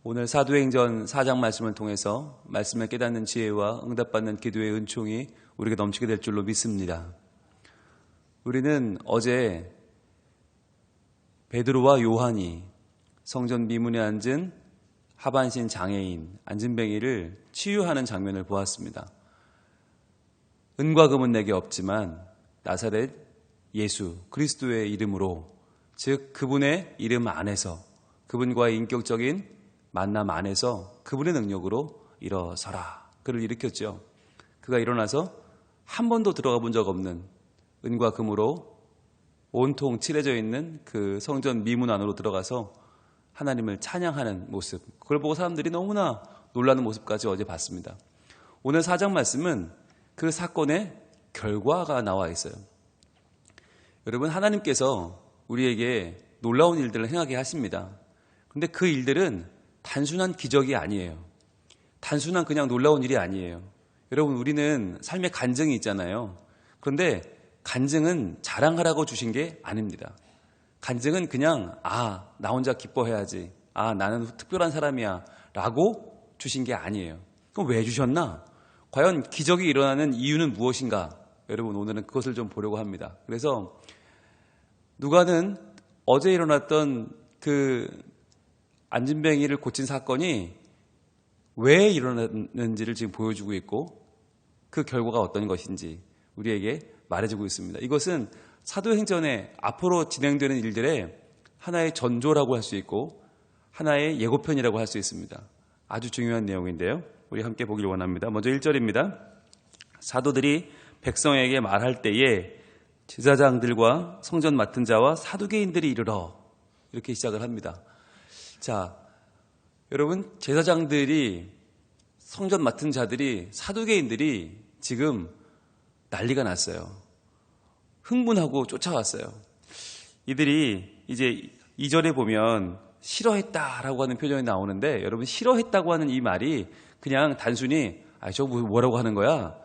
오늘 사도행전 4장 말씀을 통해서 말씀을 깨닫는 지혜와 응답받는 기도의 은총이 우리에게 넘치게 될 줄로 믿습니다. 우리는 어제 베드로와 요한이 성전 미문에 앉은 하반신 장애인 안진뱅이를 치유하는 장면을 보았습니다. 은과 금은 내게 없지만 나사렛 예수 그리스도의 이름으로, 즉 그분의 이름 안에서, 그분과의 인격적인 만남 안에서 그분의 능력으로 일어서라, 그를 일으켰죠. 그가 일어나서 한 번도 들어가 본 적 없는 은과 금으로 온통 칠해져 있는 그 성전 미문 안으로 들어가서 하나님을 찬양하는 모습, 그걸 보고 사람들이 너무나 놀라는 모습까지 어제 봤습니다. 오늘 4장 말씀은 그 사건의 결과가 나와 있어요. 여러분, 하나님께서 우리에게 놀라운 일들을 행하게 하십니다. 그런데 그 일들은 단순한 기적이 아니에요. 단순한 그냥 놀라운 일이 아니에요. 여러분, 우리는 삶에 간증이 있잖아요. 그런데 간증은 자랑하라고 주신 게 아닙니다. 간증은 그냥 나 혼자 기뻐해야지, 나는 특별한 사람이야 라고 주신 게 아니에요. 그럼 왜 주셨나? 과연 기적이 일어나는 이유는 무엇인가? 여러분, 오늘은 그것을 좀 보려고 합니다. 그래서 누가는 어제 일어났던 그 안진뱅이를 고친 사건이 왜 일어났는지를 지금 보여주고 있고 그 결과가 어떤 것인지 우리에게 말해주고 있습니다. 이것은 사도행전의 앞으로 진행되는 일들의 하나의 전조라고 할 수 있고 하나의 예고편이라고 할 수 있습니다. 아주 중요한 내용인데요. 우리 함께 보길 원합니다. 먼저 1절입니다. 사도들이 백성에게 말할 때에 제사장들과 성전 맡은 자와 사두개인들이 이르러, 이렇게 시작을 합니다. 자, 여러분, 제사장들이, 성전 맡은 자들이, 사두개인들이 지금 난리가 났어요. 흥분하고 쫓아왔어요. 이들이 이제 2절에 보면 싫어했다라고 하는 표현이 나오는데, 여러분, 싫어했다고 하는 이 말이 그냥 단순히 저거 뭐라고 하는 거야?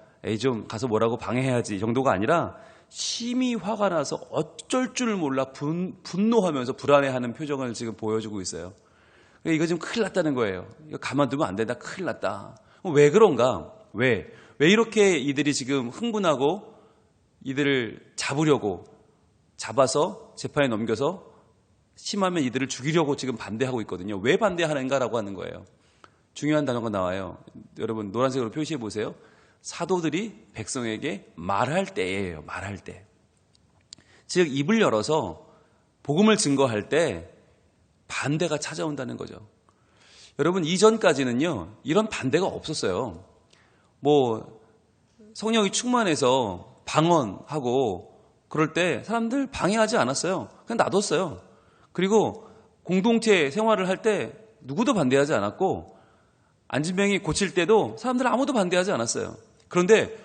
좀 가서 뭐라고 방해해야지 정도가 아니라 심히 화가 나서 어쩔 줄 몰라 분노하면서 불안해하는 표정을 지금 보여주고 있어요. 이거 지금 큰일 났다는 거예요. 이거 가만두면 안 된다. 큰일 났다. 왜 그런가? 왜 이렇게 이들이 지금 흥분하고 이들을 잡아서 재판에 넘겨서 심하면 이들을 죽이려고 지금 반대하고 있거든요. 왜 반대하는가라고 하는 거예요. 중요한 단어가 나와요. 여러분, 노란색으로 표시해 보세요. 사도들이 백성에게 말할 때예요. 말할 때. 즉, 입을 열어서 복음을 증거할 때 반대가 찾아온다는 거죠. 여러분, 이전까지는요, 이런 반대가 없었어요. 성령이 충만해서 방언하고 그럴 때 사람들 방해하지 않았어요. 그냥 놔뒀어요. 그리고 공동체 생활을 할 때 누구도 반대하지 않았고, 안진뱅이 고칠 때도 사람들 아무도 반대하지 않았어요. 그런데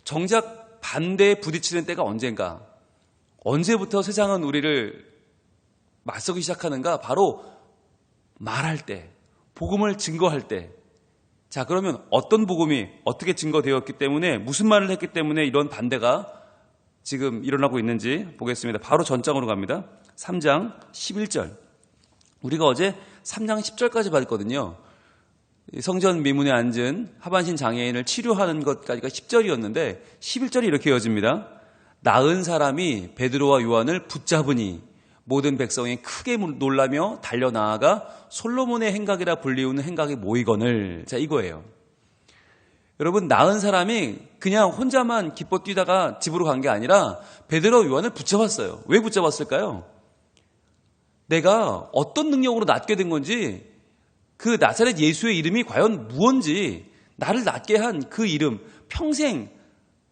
정작 반대에 부딪히는 때가 언젠가? 언제부터 세상은 우리를 맞서기 시작하는가? 바로 말할 때, 복음을 증거할 때. 자, 그러면 어떤 복음이 어떻게 증거되었기 때문에, 무슨 말을 했기 때문에 이런 반대가 지금 일어나고 있는지 보겠습니다. 바로 전장으로 갑니다. 3장 11절. 우리가 어제 3장 10절까지 봤거든요. 성전 미문에 앉은 하반신 장애인을 치료하는 것까지가 10절이었는데 11절이 이렇게 이어집니다. 나은 사람이 베드로와 요한을 붙잡으니 모든 백성이 크게 놀라며 달려나아가 솔로몬의 행각이라 불리우는 행각에 모이거늘. 자, 이거예요. 여러분, 나은 사람이 그냥 혼자만 기뻐 뛰다가 집으로 간 게 아니라 베드로와 요한을 붙잡았어요. 왜 붙잡았을까요? 내가 어떤 능력으로 낫게 된 건지, 그 나사렛 예수의 이름이 과연 무엇인지, 나를 낫게 한 그 이름, 평생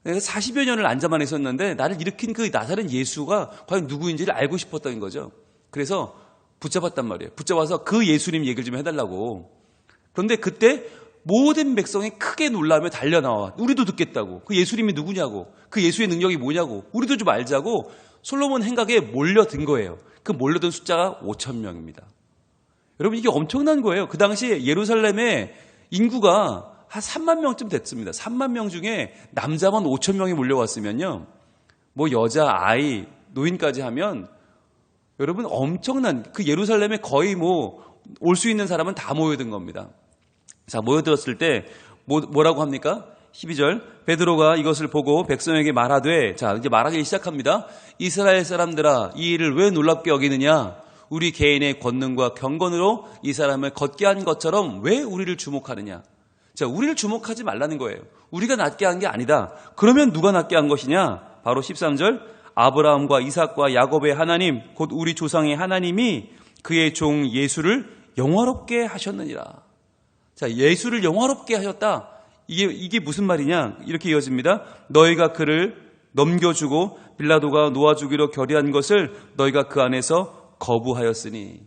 내가 40여 년을 앉아만 있었는데 나를 일으킨 그 나사렛 예수가 과연 누구인지를 알고 싶었던 거죠. 그래서 붙잡았단 말이에요. 붙잡아서 그 예수님 얘기를 좀 해달라고. 그런데 그때 모든 백성이 크게 놀라며 달려나와 우리도 듣겠다고. 그 예수님이 누구냐고, 그 예수의 능력이 뭐냐고, 우리도 좀 알자고 솔로몬 행각에 몰려든 거예요. 그 몰려든 숫자가 5,000명입니다. 여러분, 이게 엄청난 거예요. 그 당시에 예루살렘의 인구가 한 3만 명쯤 됐습니다. 3만 명 중에 남자만 5,000명이 몰려왔으면요, 여자, 아이, 노인까지 하면 여러분 엄청난, 그 예루살렘에 거의 올 수 있는 사람은 다 모여든 겁니다. 자, 모여들었을 때 뭐라고 합니까? 12절, 베드로가 이것을 보고 백성에게 말하되, 자, 이제 말하기 시작합니다. 이스라엘 사람들아, 이 일을 왜 놀랍게 여기느냐? 우리 개인의 권능과 경건으로 이 사람을 걷게 한 것처럼 왜 우리를 주목하느냐? 자, 우리를 주목하지 말라는 거예요. 우리가 낫게 한 게 아니다. 그러면 누가 낫게 한 것이냐? 바로 13절, 아브라함과 이삭과 야곱의 하나님, 곧 우리 조상의 하나님이 그의 종 예수를 영화롭게 하셨느니라. 자, 예수를 영화롭게 하셨다. 이게 무슨 말이냐? 이렇게 이어집니다. 너희가 그를 넘겨주고 빌라도가 놓아주기로 결의한 것을 너희가 그 안에서 거부하였으니.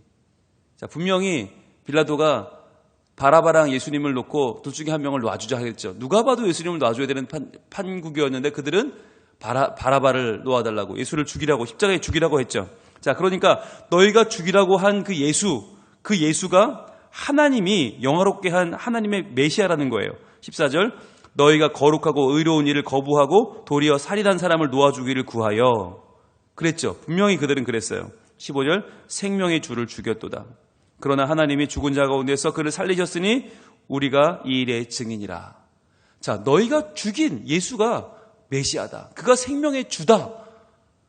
자, 분명히 빌라도가 바라바랑 예수님을 놓고 둘 중에 한 명을 놔주자 했죠. 누가 봐도 예수님을 놔줘야 되는 판국이었는데 그들은 바라바를 놓아달라고, 예수를 죽이라고, 십자가에 죽이라고 했죠. 자, 그러니까 너희가 죽이라고 한 그 예수가 하나님이 영화롭게 한 하나님의 메시아라는 거예요. 14절, 너희가 거룩하고 의로운 일을 거부하고 도리어 살인한 사람을 놓아주기를 구하여. 그랬죠. 분명히 그들은 그랬어요. 15절, 생명의 주를 죽였도다. 그러나 하나님이 죽은 자 가운데서 그를 살리셨으니 우리가 이 일의 증인이라. 자, 너희가 죽인 예수가 메시아다. 그가 생명의 주다.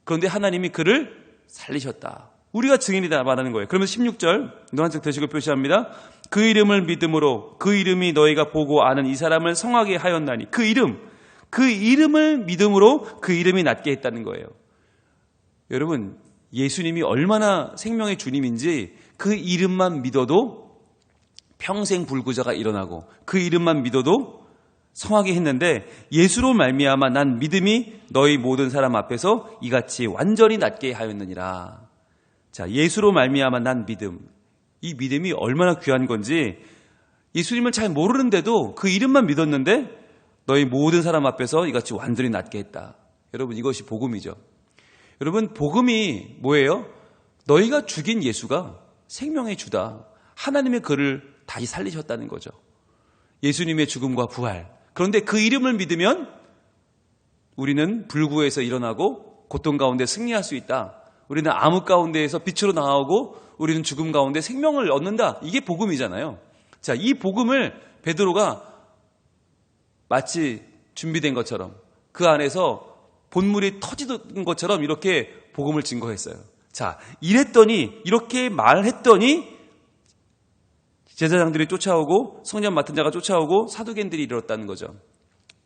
그런데 하나님이 그를 살리셨다. 우리가 증인이다 말하는 거예요. 그러면 16절 노란색 대식을 표시합니다. 그 이름을 믿음으로, 그 이름이 너희가 보고 아는 이 사람을 성하게 하였나니. 그 이름을 믿음으로 그 이름이 낫게 했다는 거예요. 여러분, 예수님이 얼마나 생명의 주님인지 그 이름만 믿어도 평생 불구자가 일어나고 그 이름만 믿어도 성하게 했는데, 예수로 말미암아 난 믿음이 너희 모든 사람 앞에서 이같이 완전히 낫게 하였느니라. 자, 예수로 말미암아 난 믿음. 이 믿음이 얼마나 귀한 건지, 예수님을 잘 모르는데도 그 이름만 믿었는데 너희 모든 사람 앞에서 이같이 완전히 낫게 했다. 여러분, 이것이 복음이죠. 여러분, 복음이 뭐예요? 너희가 죽인 예수가 생명의 주다. 하나님의 그를 다시 살리셨다는 거죠. 예수님의 죽음과 부활. 그런데 그 이름을 믿으면 우리는 불구에서 일어나고 고통 가운데 승리할 수 있다. 우리는 암흑 가운데에서 빛으로 나오고 우리는 죽음 가운데 생명을 얻는다. 이게 복음이잖아요. 자, 이 복음을 베드로가 마치 준비된 것처럼, 그 안에서 본물이 터지는 것처럼 이렇게 복음을 증거했어요. 자, 이렇게 말했더니 제사장들이 쫓아오고 성전 맡은 자가 쫓아오고 사두개인들이 이르렀다는 거죠.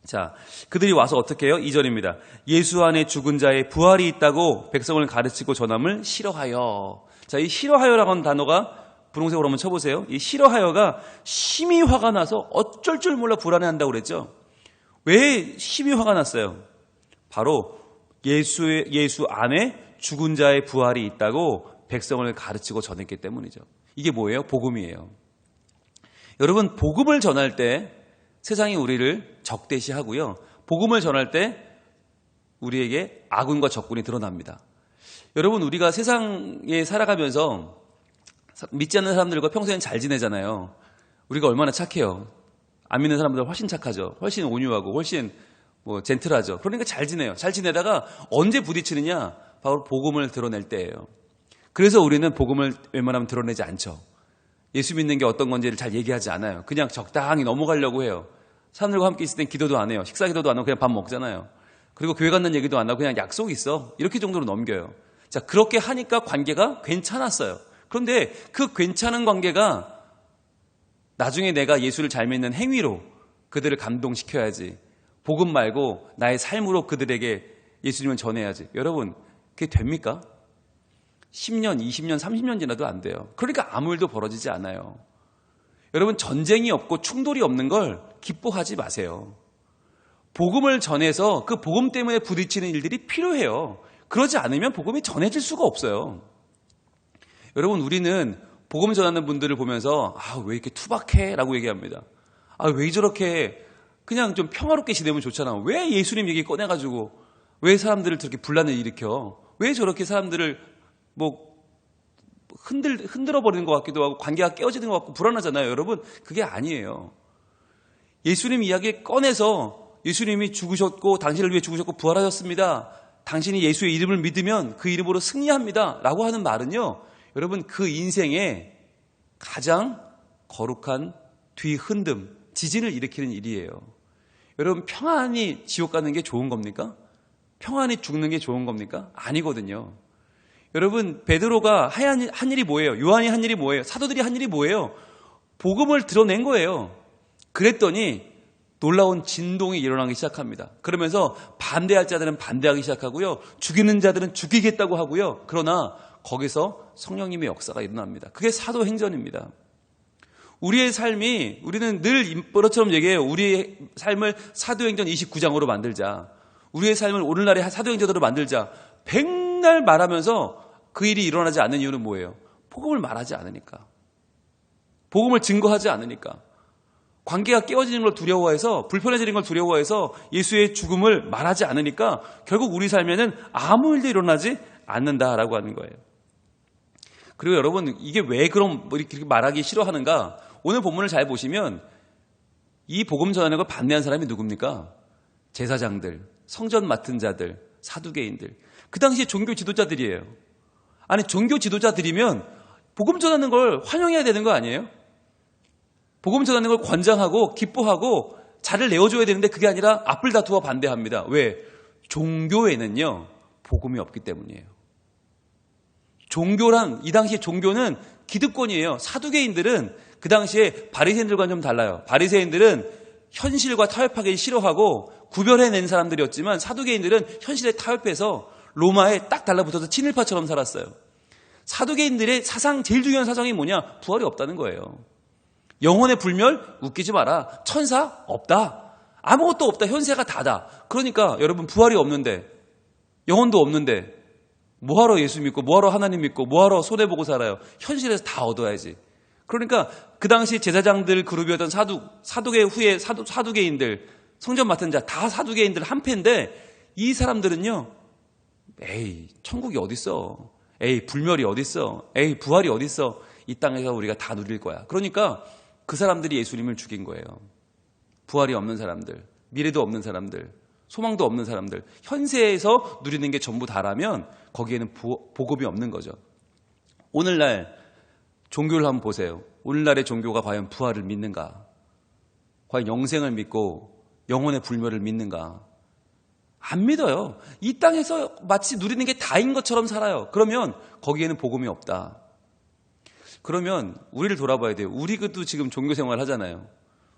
자, 그들이 와서 어떻게 해요? 2절입니다. 예수 안에 죽은 자의 부활이 있다고 백성을 가르치고 전함을 싫어하여. 자, 이 싫어하여라고 하는 단어가 분홍색으로 한번 쳐보세요. 이 싫어하여가 심히 화가 나서 어쩔 줄 몰라 불안해한다고 그랬죠. 왜 심히 화가 났어요? 바로 예수 안에 죽은 자의 부활이 있다고 백성을 가르치고 전했기 때문이죠. 이게 뭐예요? 복음이에요. 여러분, 복음을 전할 때 세상이 우리를 적대시하고요, 복음을 전할 때 우리에게 악운과 적군이 드러납니다. 여러분, 우리가 세상에 살아가면서 믿지 않는 사람들과 평소엔 잘 지내잖아요. 우리가 얼마나 착해요. 안 믿는 사람보다 훨씬 착하죠. 훨씬 온유하고 훨씬 젠틀하죠. 그러니까 잘 지내요. 잘 지내다가 언제 부딪히느냐? 바로 복음을 드러낼 때예요. 그래서 우리는 복음을 웬만하면 드러내지 않죠. 예수 믿는 게 어떤 건지를 잘 얘기하지 않아요. 그냥 적당히 넘어가려고 해요. 사람들과 함께 있을 땐 기도도 안 해요. 식사 기도도 안 하고 그냥 밥 먹잖아요. 그리고 교회 간다는 얘기도 안 하고 그냥 약속 있어. 이렇게 정도로 넘겨요. 자, 그렇게 하니까 관계가 괜찮았어요. 그런데 그 괜찮은 관계가 나중에 내가 예수를 잘 믿는 행위로 그들을 감동시켜야지. 복음 말고 나의 삶으로 그들에게 예수님을 전해야지. 여러분, 그게 됩니까? 10년, 20년, 30년 지나도 안 돼요. 그러니까 아무 일도 벌어지지 않아요. 여러분, 전쟁이 없고 충돌이 없는 걸 기뻐하지 마세요. 복음을 전해서 그 복음 때문에 부딪히는 일들이 필요해요. 그러지 않으면 복음이 전해질 수가 없어요. 여러분, 우리는 복음 전하는 분들을 보면서 왜 이렇게 투박해? 라고 얘기합니다. 왜 저렇게 그냥 좀 평화롭게 지내면 좋잖아. 왜 예수님 얘기 꺼내가지고 왜 사람들을 저렇게 분란을 일으켜? 왜 저렇게 사람들을 흔들어 버리는 것 같기도 하고 관계가 깨어지는 것 같고 불안하잖아요. 여러분, 그게 아니에요. 예수님 이야기 꺼내서 예수님이 죽으셨고 당신을 위해 죽으셨고 부활하셨습니다. 당신이 예수의 이름을 믿으면 그 이름으로 승리합니다. 라고 하는 말은요, 여러분, 그 인생에 가장 거룩한 뒤흔듦, 지진을 일으키는 일이에요. 여러분, 평안히 지옥 가는 게 좋은 겁니까? 평안히 죽는 게 좋은 겁니까? 아니거든요. 여러분, 베드로가 한 일이 뭐예요? 요한이 한 일이 뭐예요? 사도들이 한 일이 뭐예요? 복음을 드러낸 거예요. 그랬더니 놀라운 진동이 일어나기 시작합니다. 그러면서 반대할 자들은 반대하기 시작하고요. 죽이는 자들은 죽이겠다고 하고요. 그러나 거기서 성령님의 역사가 일어납니다. 그게 사도행전입니다. 우리의 삶이, 우리는 늘 입버릇처럼 얘기해요. 우리의 삶을 사도행전 29장으로 만들자. 우리의 삶을 오늘날의 사도행전으로 만들자. 백날 말하면서 그 일이 일어나지 않는 이유는 뭐예요? 복음을 말하지 않으니까. 복음을 증거하지 않으니까. 관계가 깨어지는 걸 두려워해서, 불편해지는 걸 두려워해서 예수의 죽음을 말하지 않으니까 결국 우리 삶에는 아무 일도 일어나지 않는다라고 하는 거예요. 그리고 여러분, 이게 왜 그럼 이렇게 말하기 싫어하는가? 오늘 본문을 잘 보시면 이 복음 전하는 걸 반대한 사람이 누굽니까? 제사장들, 성전 맡은 자들, 사두개인들. 그 당시에 종교 지도자들이에요. 아니, 종교 지도자들이면 복음 전하는 걸 환영해야 되는 거 아니에요? 복음 전하는 걸 권장하고 기뻐하고 잘을 내어줘야 되는데 그게 아니라 앞을 다투어 반대합니다. 왜? 종교에는요, 복음이 없기 때문이에요. 종교란, 이 당시에 종교는 기득권이에요. 사두개인들은 그 당시에 바리새인들과는 좀 달라요. 바리새인들은 현실과 타협하기 싫어하고 구별해낸 사람들이었지만 사두개인들은 현실에 타협해서 로마에 딱 달라붙어서 친일파처럼 살았어요. 사두개인들의 제일 중요한 사상이 뭐냐? 부활이 없다는 거예요. 영혼의 불멸? 웃기지 마라. 천사? 없다. 아무것도 없다. 현세가 다다. 그러니까 여러분, 부활이 없는데, 영혼도 없는데 뭐하러 예수 믿고, 뭐하러 하나님 믿고, 뭐하러 손해보고 살아요? 현실에서 다 얻어야지. 그러니까 그 당시 제사장들 그룹이었던 사두개 후에 사두개인들, 성전 맡은 자, 다 사두개인들 한패인데, 이 사람들은요, 에이, 천국이 어딨어? 에이, 불멸이 어딨어? 에이, 부활이 어딨어? 이 땅에서 우리가 다 누릴 거야. 그러니까 그 사람들이 예수님을 죽인 거예요. 부활이 없는 사람들, 미래도 없는 사람들, 소망도 없는 사람들, 현세에서 누리는 게 전부 다라면 거기에는 복음이 없는 거죠. 오늘날 종교를 한번 보세요. 오늘날의 종교가 과연 부활을 믿는가? 과연 영생을 믿고 영혼의 불멸을 믿는가? 안 믿어요. 이 땅에서 마치 누리는 게 다인 것처럼 살아요. 그러면 거기에는 복음이 없다. 그러면 우리를 돌아봐야 돼요. 우리도 지금 종교생활 하잖아요.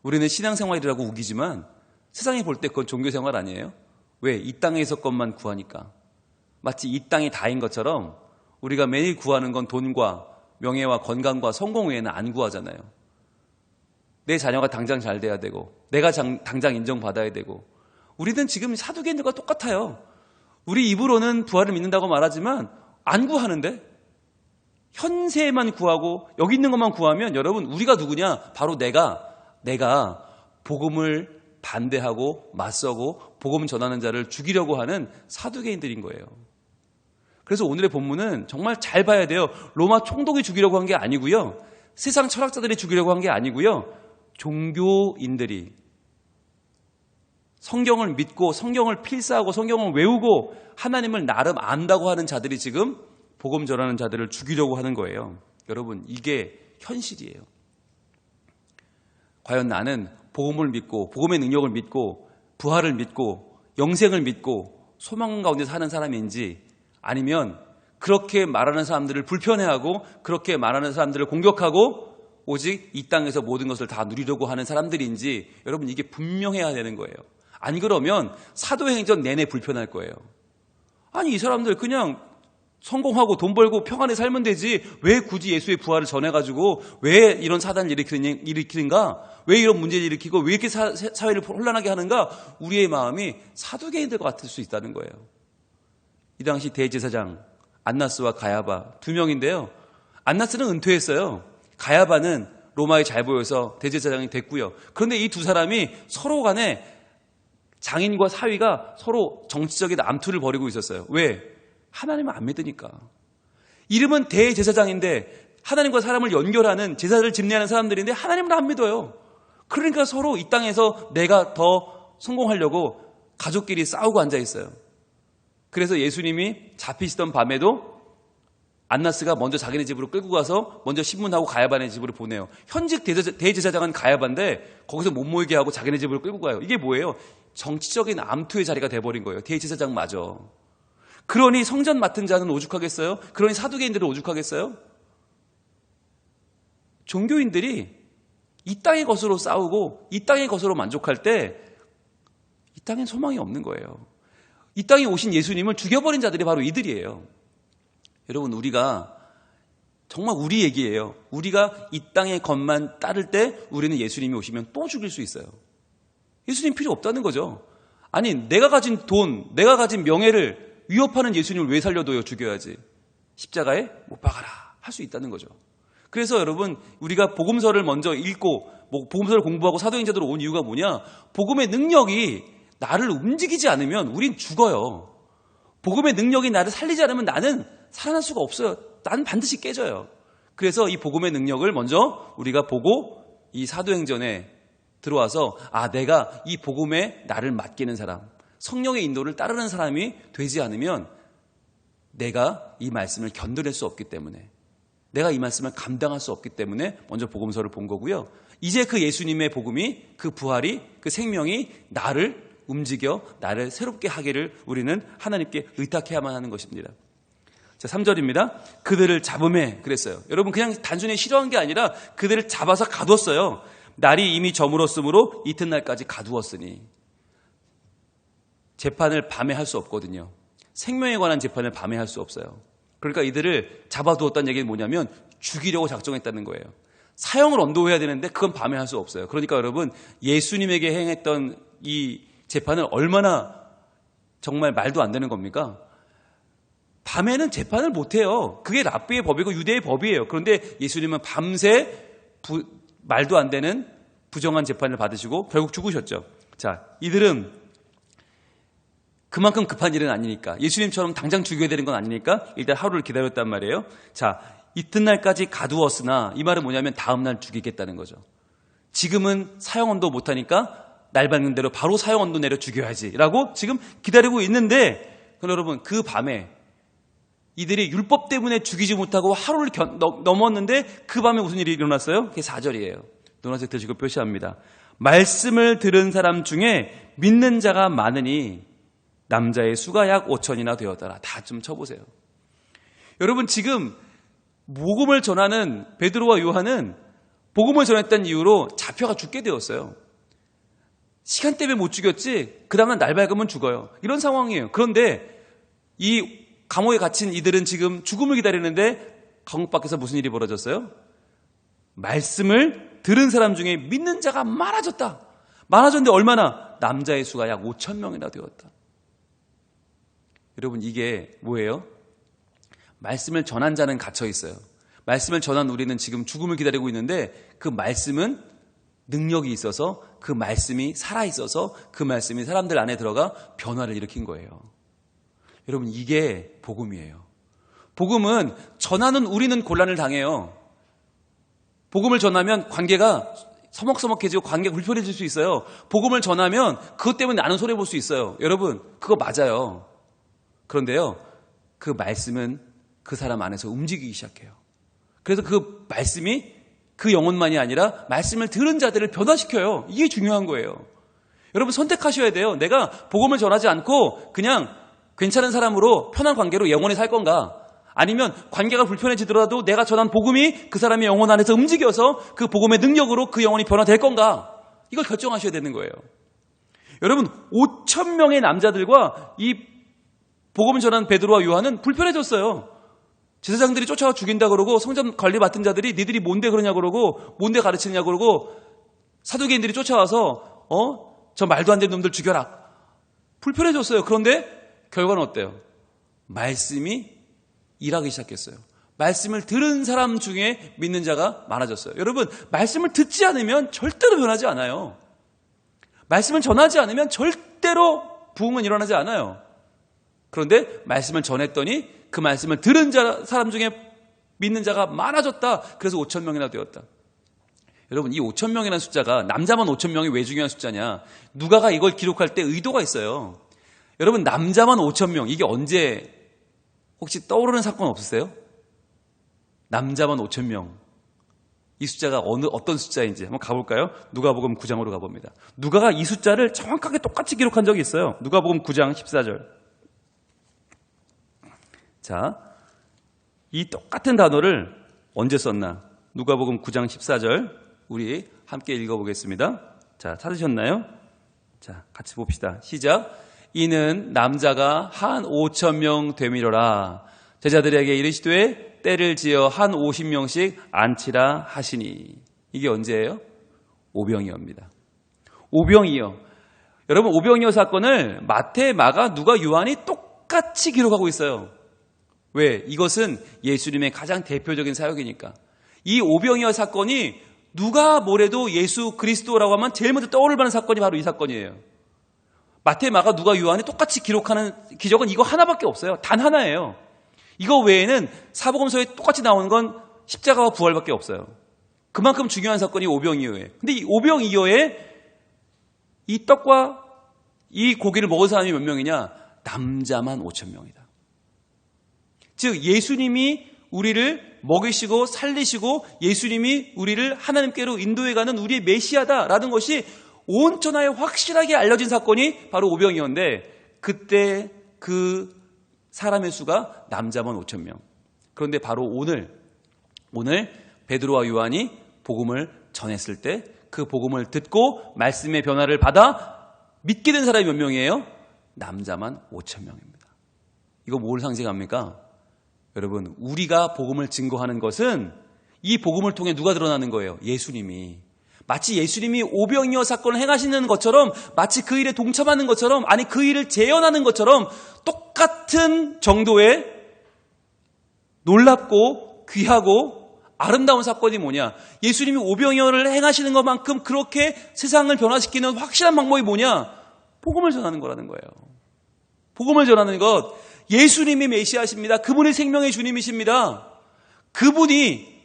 우리는 신앙생활이라고 우기지만 세상에 볼 때 그건 종교생활 아니에요? 왜? 이 땅에서 것만 구하니까. 마치 이 땅이 다인 것처럼 우리가 매일 구하는 건 돈과 명예와 건강과 성공 외에는 안 구하잖아요. 내 자녀가 당장 잘 돼야 되고, 내가 당장 인정받아야 되고. 우리는 지금 사두개인들과 똑같아요. 우리 입으로는 부활을 믿는다고 말하지만 안 구하는데, 현세에만 구하고 여기 있는 것만 구하면 여러분, 우리가 누구냐? 바로 내가 복음을 반대하고 맞서고 복음 전하는 자를 죽이려고 하는 사두개인들인 거예요. 그래서 오늘의 본문은 정말 잘 봐야 돼요. 로마 총독이 죽이려고 한 게 아니고요. 세상 철학자들이 죽이려고 한 게 아니고요. 종교인들이 성경을 믿고 성경을 필사하고 성경을 외우고 하나님을 나름 안다고 하는 자들이 지금 복음 전하는 자들을 죽이려고 하는 거예요. 여러분, 이게 현실이에요. 과연 나는 복음을 믿고 복음의 능력을 믿고 부활을 믿고 영생을 믿고 소망 가운데 사는 사람인지, 아니면 그렇게 말하는 사람들을 불편해하고 그렇게 말하는 사람들을 공격하고 오직 이 땅에서 모든 것을 다 누리려고 하는 사람들인지, 여러분, 이게 분명해야 되는 거예요. 안 그러면 사도행전 내내 불편할 거예요. 아니, 이 사람들 그냥 성공하고 돈 벌고 평안에 살면 되지 왜 굳이 예수의 부활을 전해가지고 왜 이런 사단을 일으키는가? 왜 이런 문제를 일으키고 왜 이렇게 사회를 혼란하게 하는가? 우리의 마음이 사두개인들과 같을 수 있다는 거예요. 이 당시 대제사장 안나스와 가야바 두 명인데요. 안나스는 은퇴했어요. 가야바는 로마에 잘 보여서 대제사장이 됐고요. 그런데 이 두 사람이 서로 간에 장인과 사위가 서로 정치적인 암투를 벌이고 있었어요. 왜? 하나님을 안 믿으니까. 이름은 대제사장인데 하나님과 사람을 연결하는, 제사를 집례하는 사람들인데 하나님을 안 믿어요. 그러니까 서로 이 땅에서 내가 더 성공하려고 가족끼리 싸우고 앉아 있어요. 그래서 예수님이 잡히시던 밤에도 안나스가 먼저 자기네 집으로 끌고 가서 먼저 신문하고 가야반의 집으로 보내요. 현직 대제사장은 가야반데 거기서 못 모이게 하고 자기네 집으로 끌고 가요. 이게 뭐예요? 정치적인 암투의 자리가 돼버린 거예요. 대제사장마저. 그러니 성전 맡은 자는 오죽하겠어요? 그러니 사두개인들은 오죽하겠어요? 종교인들이 이 땅의 것으로 싸우고 이 땅의 것으로 만족할 때 이 땅엔 소망이 없는 거예요. 이 땅에 오신 예수님을 죽여버린 자들이 바로 이들이에요. 여러분, 우리가 정말 우리 얘기예요. 우리가 이 땅의 것만 따를 때 우리는 예수님이 오시면 또 죽일 수 있어요. 예수님 필요 없다는 거죠. 아니, 내가 가진 돈, 내가 가진 명예를 위협하는 예수님을 왜 살려둬요? 죽여야지. 십자가에 못 박아라 할 수 있다는 거죠. 그래서 여러분, 우리가 복음서를 먼저 읽고 복음서를 공부하고 사도행전으로 온 이유가 뭐냐? 복음의 능력이 나를 움직이지 않으면 우린 죽어요. 복음의 능력이 나를 살리지 않으면 나는 살아날 수가 없어요. 나는 반드시 깨져요. 그래서 이 복음의 능력을 먼저 우리가 보고 이 사도행전에 들어와서 내가 이 복음에 나를 맡기는 사람, 성령의 인도를 따르는 사람이 되지 않으면 내가 이 말씀을 견뎌낼 수 없기 때문에, 내가 이 말씀을 감당할 수 없기 때문에 먼저 복음서를 본 거고요. 이제 그 예수님의 복음이, 그 부활이, 그 생명이 나를 움직여 나를 새롭게 하기를 우리는 하나님께 의탁해야만 하는 것입니다. 자, 3절입니다. 그들을 잡음에 그랬어요. 여러분, 그냥 단순히 싫어한 게 아니라 그들을 잡아서 가두었어요. 날이 이미 저물었으므로 이튿날까지 가두었으니. 재판을 밤에 할 수 없거든요. 생명에 관한 재판을 밤에 할 수 없어요. 그러니까 이들을 잡아두었다는 얘기는 뭐냐면 죽이려고 작정했다는 거예요. 사형을 언도해야 되는데 그건 밤에 할 수 없어요. 그러니까 여러분, 예수님에게 행했던 이 재판은 얼마나 정말 말도 안 되는 겁니까? 밤에는 재판을 못해요. 그게 랍비의 법이고 유대의 법이에요. 그런데 예수님은 밤새 말도 안 되는 부정한 재판을 받으시고 결국 죽으셨죠. 자, 이들은 그만큼 급한 일은 아니니까, 예수님처럼 당장 죽여야 되는 건 아니니까 일단 하루를 기다렸단 말이에요. 자, 이튿날까지 가두었으나, 이 말은 뭐냐면 다음날 죽이겠다는 거죠. 지금은 사형언도 못하니까 날 밝는 대로 바로 사형언도 내려 죽여야지 라고 지금 기다리고 있는데, 그럼 여러분, 그 밤에 이들이 율법 때문에 죽이지 못하고 하루를 넘었는데 그 밤에 무슨 일이 일어났어요? 그게 4절이에요. 노란색 드시고 표시합니다. 말씀을 들은 사람 중에 믿는 자가 많으니 남자의 수가 약 5천이나 되었더라. 다 좀 쳐보세요. 여러분, 지금 복음을 전하는 베드로와 요한은 복음을 전했다는 이유로 잡혀가 죽게 되었어요. 시간 때문에 못 죽였지 그 다음날 날 밝으면 죽어요. 이런 상황이에요. 그런데 이 감옥에 갇힌 이들은 지금 죽음을 기다리는데 감옥 밖에서 무슨 일이 벌어졌어요? 말씀을 들은 사람 중에 믿는 자가 많아졌다. 많아졌는데 얼마나? 남자의 수가 약 5천 명이나 되었다. 여러분, 이게 뭐예요? 말씀을 전한 자는 갇혀 있어요. 말씀을 전한 우리는 지금 죽음을 기다리고 있는데 그 말씀은 능력이 있어서, 그 말씀이 살아있어서 그 말씀이 사람들 안에 들어가 변화를 일으킨 거예요. 여러분, 이게 복음이에요. 복음은 전하는 우리는 곤란을 당해요. 복음을 전하면 관계가 서먹서먹해지고 관계가 불편해질 수 있어요. 복음을 전하면 그것 때문에 나는 손해볼 수 있어요. 여러분, 그거 맞아요. 그런데요, 그 말씀은 그 사람 안에서 움직이기 시작해요. 그래서 그 말씀이 그 영혼만이 아니라 말씀을 들은 자들을 변화시켜요. 이게 중요한 거예요. 여러분, 선택하셔야 돼요. 내가 복음을 전하지 않고 그냥 괜찮은 사람으로 편한 관계로 영원히 살 건가? 아니면 관계가 불편해지더라도 내가 전한 복음이 그 사람의 영혼 안에서 움직여서 그 복음의 능력으로 그 영혼이 변화될 건가? 이걸 결정하셔야 되는 거예요. 여러분, 5천 명의 남자들과 이 복음을 전한 베드로와 요한은 불편해졌어요. 제사장들이 쫓아와 죽인다 그러고, 성전 관리 맡은 자들이 니들이 뭔데 그러냐 그러고, 뭔데 가르치느냐 그러고, 사두개인들이 쫓아와서 저 말도 안 되는 놈들 죽여라. 불편해졌어요. 그런데 결과는 어때요? 말씀이 일하기 시작했어요. 말씀을 들은 사람 중에 믿는 자가 많아졌어요. 여러분, 말씀을 듣지 않으면 절대로 변하지 않아요. 말씀을 전하지 않으면 절대로 부흥은 일어나지 않아요. 그런데 말씀을 전했더니 그 말씀을 들은 사람 중에 믿는 자가 많아졌다. 그래서 5천 명이나 되었다. 여러분, 이 5천 명이라는 숫자가, 남자만 5천 명이 왜 중요한 숫자냐? 누가가 이걸 기록할 때 의도가 있어요. 여러분, 남자만 5천 명, 이게 언제 혹시 떠오르는 사건 없으세요? 남자만 5,000명. 이 숫자가 어떤 숫자인지 한번 가볼까요? 누가복음 9장으로 가봅니다. 누가가 이 숫자를 정확하게 똑같이 기록한 적이 있어요. 누가복음 9장 14절. 자, 이 똑같은 단어를 언제 썼나? 누가복음 9장 14절 우리 함께 읽어보겠습니다. 자, 찾으셨나요? 자, 같이 봅시다. 시작. 이는 남자가 한 5,000명 되미러라. 제자들에게 이르시되 때를 지어 한 50명씩 앉히라 하시니. 이게 언제예요? 오병이어입니다. 오병이어. 여러분, 오병이어 사건을 마태, 마가, 누가, 요한이 똑같이 기록하고 있어요. 왜? 이것은 예수님의 가장 대표적인 사역이니까. 이 오병이어 사건이 누가 뭐래도 예수 그리스도라고 하면 제일 먼저 떠오를 만한 사건이 바로 이 사건이에요. 마태, 마가, 누가, 요한이 똑같이 기록하는 기적은 이거 하나밖에 없어요. 단 하나예요. 이거 외에는 사복음서에 똑같이 나오는 건 십자가와 부활밖에 없어요. 그만큼 중요한 사건이 오병이어예요. 근데 이 오병이어에 이 떡과 이 고기를 먹은 사람이 몇 명이냐? 남자만 5,000명이다. 즉 예수님이 우리를 먹이시고 살리시고 예수님이 우리를 하나님께로 인도해가는 우리의 메시아다라는 것이 온 천하에 확실하게 알려진 사건이 바로 오병이어인데 그때 그 사람의 수가 남자만 5,000명. 그런데 바로 오늘 베드로와 요한이 복음을 전했을 때 그 복음을 듣고 말씀의 변화를 받아 믿게 된 사람이 몇 명이에요? 남자만 5,000명입니다. 이거 뭘 상징합니까? 여러분, 우리가 복음을 증거하는 것은 이 복음을 통해 누가 드러나는 거예요? 예수님이. 마치 예수님이 오병이어 사건을 행하시는 것처럼, 마치 그 일에 동참하는 것처럼, 아니 그 일을 재현하는 것처럼 똑같은 정도의 놀랍고 귀하고 아름다운 사건이 뭐냐? 예수님이 오병이어를 행하시는 것만큼 그렇게 세상을 변화시키는 확실한 방법이 뭐냐? 복음을 전하는 거라는 거예요. 복음을 전하는 것. 예수님이 메시아십니다. 그분이 생명의 주님이십니다. 그분이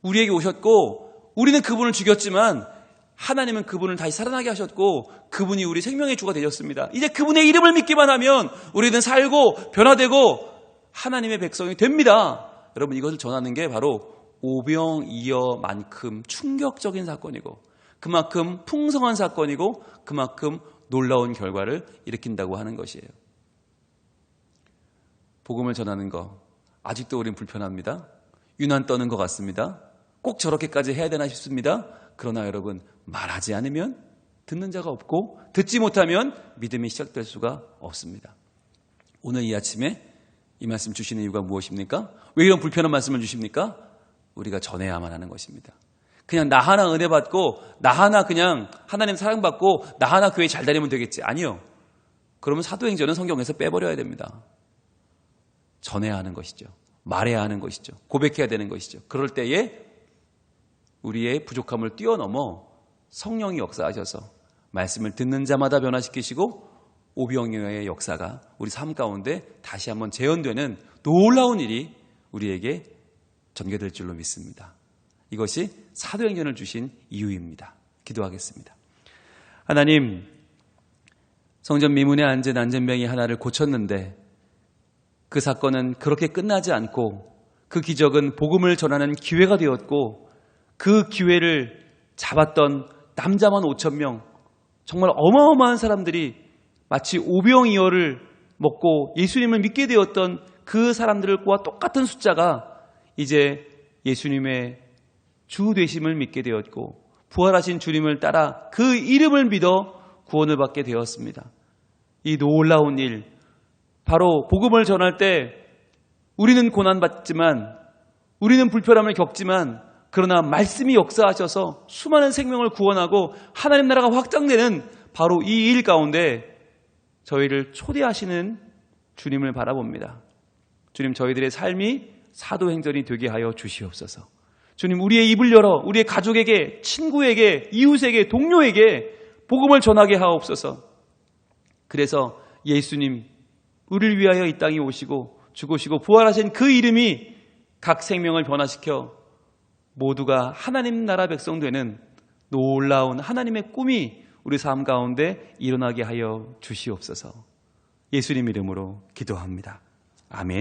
우리에게 오셨고 우리는 그분을 죽였지만 하나님은 그분을 다시 살아나게 하셨고 그분이 우리 생명의 주가 되셨습니다. 이제 그분의 이름을 믿기만 하면 우리는 살고 변화되고 하나님의 백성이 됩니다. 여러분, 이것을 전하는 게 바로 오병이어만큼 충격적인 사건이고 그만큼 풍성한 사건이고 그만큼 놀라운 결과를 일으킨다고 하는 것이에요. 복음을 전하는 거 아직도 우린 불편합니다. 유난 떠는 것 같습니다. 꼭 저렇게까지 해야 되나 싶습니다. 그러나 여러분, 말하지 않으면 듣는 자가 없고 듣지 못하면 믿음이 시작될 수가 없습니다. 오늘 이 아침에 이 말씀 주시는 이유가 무엇입니까? 왜 이런 불편한 말씀을 주십니까? 우리가 전해야만 하는 것입니다. 그냥 나 하나 은혜 받고 나 하나 그냥 하나님 사랑받고 나 하나 교회 잘 다니면 되겠지. 아니요. 그러면 사도행전은 성경에서 빼버려야 됩니다. 전해야 하는 것이죠. 말해야 하는 것이죠. 고백해야 되는 것이죠. 그럴 때에 우리의 부족함을 뛰어넘어 성령이 역사하셔서 말씀을 듣는 자마다 변화시키시고 오병이어의 역사가 우리 삶 가운데 다시 한번 재현되는 놀라운 일이 우리에게 전개될 줄로 믿습니다. 이것이 사도행전을 주신 이유입니다. 기도하겠습니다. 하나님, 성전 미문에 앉은 안전병이 하나를 고쳤는데 그 사건은 그렇게 끝나지 않고 그 기적은 복음을 전하는 기회가 되었고 그 기회를 잡았던 남자만 5,000명, 정말 어마어마한 사람들이 마치 오병이어를 먹고 예수님을 믿게 되었던 그 사람들과 똑같은 숫자가 이제 예수님의 주 되심을 믿게 되었고 부활하신 주님을 따라 그 이름을 믿어 구원을 받게 되었습니다. 이 놀라운 일, 바로 복음을 전할 때 우리는 고난받지만 우리는 불편함을 겪지만 그러나 말씀이 역사하셔서 수많은 생명을 구원하고 하나님 나라가 확장되는 바로 이 일 가운데 저희를 초대하시는 주님을 바라봅니다. 주님, 저희들의 삶이 사도행전이 되게 하여 주시옵소서. 주님, 우리의 입을 열어 우리의 가족에게, 친구에게, 이웃에게, 동료에게 복음을 전하게 하옵소서. 그래서 예수님, 우리를 위하여 이 땅에 오시고 죽으시고 부활하신 그 이름이 각 생명을 변화시켜 모두가 하나님 나라 백성 되는 놀라운 하나님의 꿈이 우리 삶 가운데 일어나게 하여 주시옵소서. 예수님 이름으로 기도합니다. 아멘.